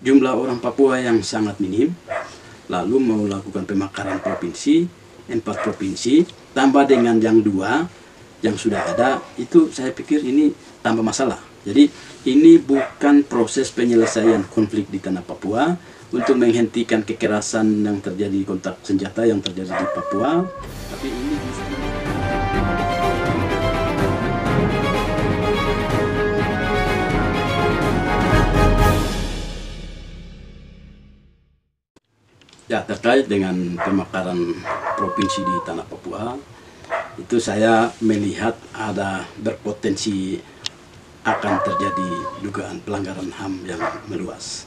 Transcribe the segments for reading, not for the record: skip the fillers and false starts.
jumlah orang Papua yang sangat minim, lalu mau lakukan pemekaran provinsi, 4 provinsi, tambah dengan yang 2 yang sudah ada, itu saya pikir ini tambah masalah. Jadi ini bukan proses penyelesaian konflik di tanah Papua untuk menghentikan kekerasan yang terjadi, kontak senjata yang terjadi di Papua, tapi ini justru ya, terkait dengan pemekaran provinsi di tanah Papua, itu saya melihat ada berpotensi akan terjadi dugaan pelanggaran HAM yang meluas.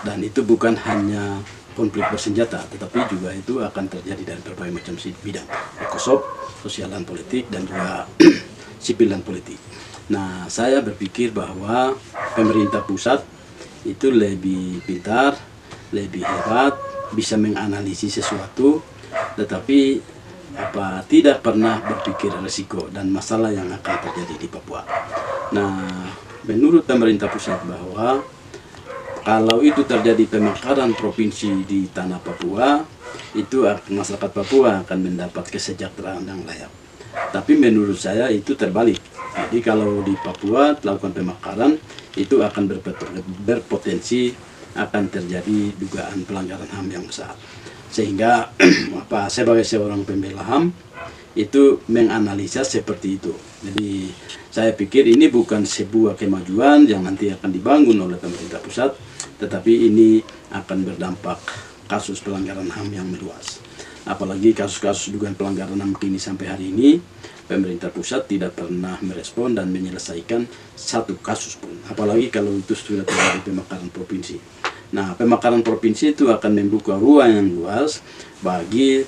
Dan itu bukan hanya konflik bersenjata, tetapi juga itu akan terjadi dari berbagai macam bidang, ekosop, sosial dan politik, dan juga sipil dan politik. Nah, saya berpikir bahwa pemerintah pusat itu lebih pintar, lebih hebat, bisa menganalisis sesuatu, tetapi tidak pernah berpikir risiko dan masalah yang akan terjadi di Papua. Nah, menurut pemerintah pusat bahwa kalau itu terjadi pemekaran provinsi di tanah Papua, itu masyarakat Papua akan mendapat kesejahteraan yang layak. Tapi menurut saya itu terbalik. Jadi kalau di Papua melakukan pemekaran, itu akan berpotensi akan terjadi dugaan pelanggaran HAM yang besar. Sehingga sebagai seorang pembela HAM itu menganalisa seperti itu. Jadi saya pikir ini bukan sebuah kemajuan yang nanti akan dibangun oleh pemerintah pusat, tetapi ini akan berdampak kasus pelanggaran HAM yang meluas. Apalagi kasus-kasus dugaan pelanggaran HAM kini sampai hari ini, pemerintah pusat tidak pernah merespon dan menyelesaikan satu kasus pun. Apalagi kalau itu sudah terjadi pemekaran provinsi. Nah, pemekaran provinsi itu akan membuka ruang yang luas bagi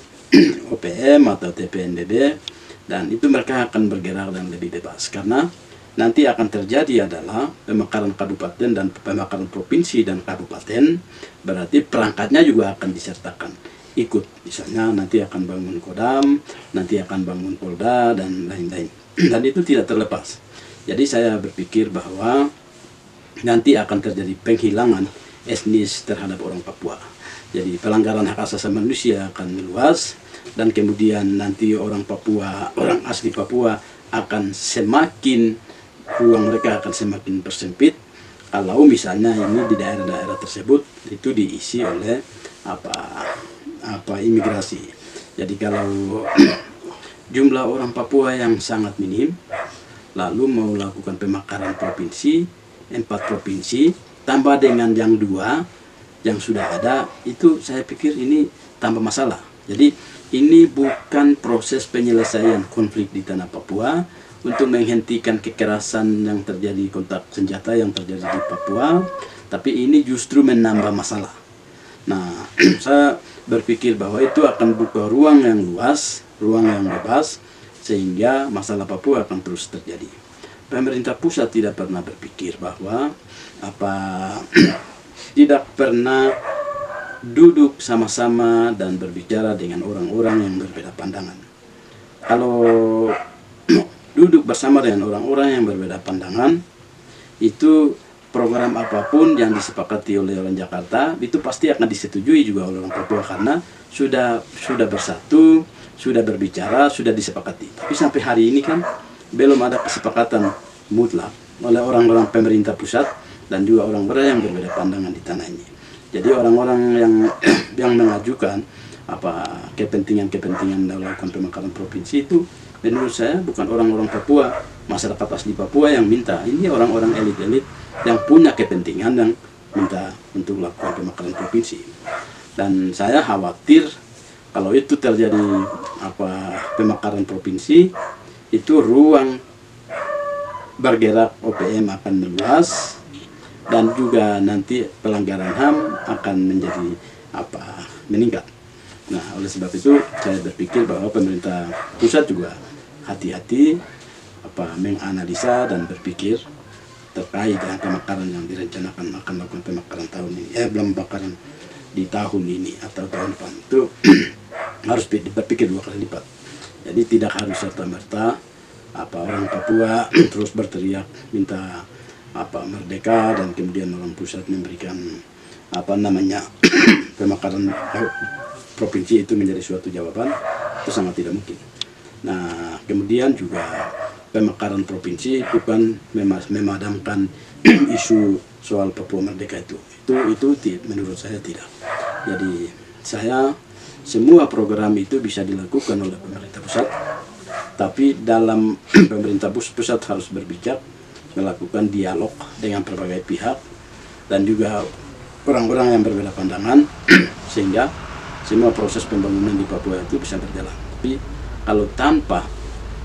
OPM atau TPNBB, dan itu mereka akan bergerak dan lebih bebas. Karena nanti akan terjadi adalah pemekaran kabupaten dan pemekaran provinsi dan kabupaten, berarti perangkatnya juga akan disertakan ikut. Misalnya nanti akan bangun Kodam, nanti akan bangun Polda, dan lain-lain. Dan itu tidak terlepas. Jadi saya berpikir bahwa nanti akan terjadi penghilangan etnis terhadap orang Papua. Jadi pelanggaran hak asasi manusia akan meluas, dan kemudian nanti orang Papua, orang asli Papua akan semakin, ruang mereka akan semakin bersempit kalau misalnya ini di daerah-daerah tersebut itu diisi oleh imigrasi. Jadi kalau jumlah orang Papua yang sangat minim, lalu mau lakukan pemekaran provinsi, 4 provinsi, tambah dengan yang 2 yang sudah ada, itu saya pikir ini tambah masalah. Jadi ini bukan proses penyelesaian konflik di tanah Papua untuk menghentikan kekerasan yang terjadi, kontak senjata yang terjadi di Papua, tapi ini justru menambah masalah. Nah, saya berpikir bahwa itu akan buka ruang yang luas, ruang yang bebas, sehingga masalah Papua akan terus terjadi. Pemerintah pusat tidak pernah berpikir bahwa tidak pernah duduk sama-sama dan berbicara dengan orang-orang yang berbeda pandangan. Kalau duduk bersama dengan orang-orang yang berbeda pandangan, itu program apapun yang disepakati oleh orang Jakarta itu pasti akan disetujui juga oleh orang Papua, karena sudah bersatu, sudah berbicara, sudah disepakati. Tapi sampai hari ini kan belum ada kesepakatan mutlak oleh orang-orang pemerintah pusat dan juga orang-orang yang berbeda pandangan di tanah ini. Jadi orang-orang yang mengajukan kepentingan melakukan pemekaran provinsi itu menurut saya bukan orang-orang Papua, masyarakat asli Papua yang minta. Ini orang-orang elit-elit yang punya kepentingan yang minta untuk melakukan pemekaran provinsi. Dan saya khawatir kalau itu terjadi pemekaran provinsi, itu ruang bergerak OPM akan meluas, dan juga nanti pelanggaran HAM akan menjadi meningkat. Nah, oleh sebab itu saya berpikir bahwa pemerintah pusat juga hati-hati menganalisa dan berpikir terkait dengan pemekaran yang direncanakan akan melakukan pemekaran tahun ini, pemekaran di tahun ini atau tahun depan, itu harus berpikir 2 kali lipat. Jadi tidak harus serta-merta orang Papua terus berteriak minta merdeka, dan kemudian orang pusat memberikan apa namanya pemekaran provinsi itu menjadi suatu jawaban, itu sangat tidak mungkin. Nah, kemudian juga pemekaran provinsi itu kan memadamkan isu soal Papua Merdeka itu menurut saya tidak. Jadi saya semua program itu bisa dilakukan oleh pemerintah pusat, tapi dalam pemerintah pusat harus berbijak, melakukan dialog dengan berbagai pihak dan juga orang-orang yang berbeda pandangan sehingga semua proses pembangunan di Papua itu bisa berjalan. Tapi kalau tanpa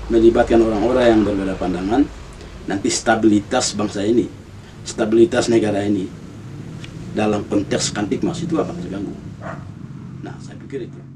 melibatkan orang-orang yang berbeda pandangan, nanti stabilitas bangsa ini, stabilitas negara ini dalam konteks Kamtipmas itu akan terganggu. Nah, saya pikir itu.